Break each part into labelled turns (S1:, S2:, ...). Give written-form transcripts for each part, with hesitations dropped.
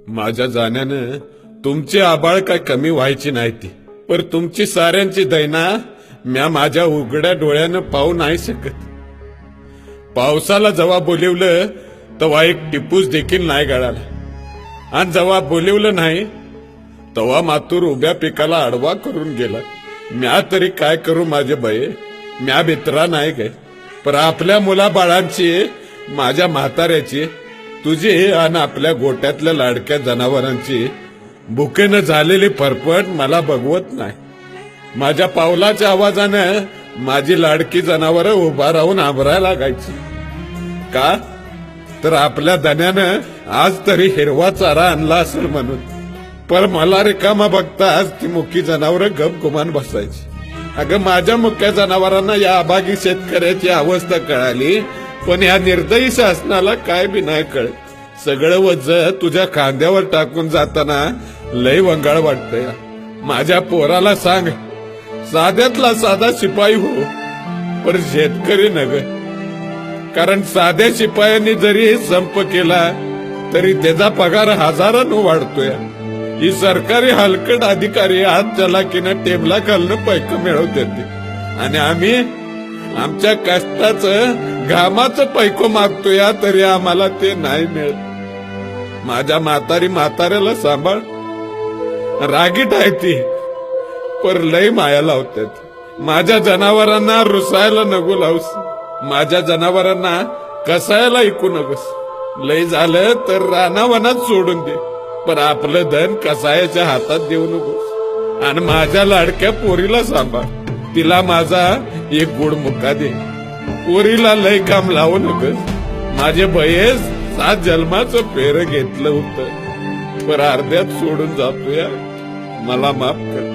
S1: माझ्या जाण्यानं तुमची आबाळ काय कमी व्हायची नाही ती, पर तुमची साऱ्यांची दैना म्या माझ्या उघड्या डोळ्यानं पाहू नाही शकत. पावसाला जेव्हा बोलिवलं तेव्हा एक टिपूस देखील नाही गळाला, आणि जेव्हा बोलिवलं नाही तेव्हा मातूर उभ्या पिकाला आडवा करून गेला. म्या तरी काय करू माझे बये, म्या भित्रा नाही गे. पर आपल्या मुलाबाळांची, माझ्या म्हाताऱ्याची, तुझी आणि आपल्या गोट्यातल्या लाडक्या जनावरांची भुकेनं झालेली फरफट मला बघवत नाही. माझ्या पावलाच्या आवाजानं माझी लाडकी जनावरं उभा राहून आंबरायला लागायची. का तर आपल्या धन्यानं आज तरी हिरवा चारा आणला असेल म्हणून. पर मला रिकामा बघता आज ती मुकी जनावरं गप गुमान बसायची. अगं माझ्या मुक्या जनावरांना या अभागी शेतकऱ्याची अवस्था कळाली, पण या निर्दयी शासनाला काय बी नाही कळत. सगळं वज तुझ्या खांद्यावर टाकून जाताना लय वंगाळ वाटतंय. माझ्या पोराला सांग, साध्यातला साधा शिपाई हो, पर शेतकरी नग. कारण साध्या शिपायांनी जरी संप केला तरी त्याचा पगार हजारानं वाढतोय. ही सरकारी हलकट अधिकारी हात चलाकीनं टेबला खालनं पैक मिळवते, आणि आम्ही आमच्या कष्टाचं घामाचं पैको मागतोय, तरी आम्हाला ते नाही मिळत. माझ्या म्हाताऱ्याला सांभाळ. रागीट आहे ती, पर लय माया लावतात. माझ्या जनावरांना रुसायला नको लावूस, माझ्या जनावरांना कसायला ऐकू नकोस. लय झालं तर रानावनात सोडून दे, पण आपलं धन कसायाच्या हातात देऊ नकोस. आणि माझ्या लाडक्या पोरीला सांभाळ, तिला माझा एक गोड मुक्का दे. पोरीला लय काम लावू नकोस. माझे बयेस 7 जन्माचं फेर घेतलं होतं, पण अर्ध्यात सोडून जातोय. मला माफ कर.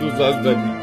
S1: तुझाच धनी.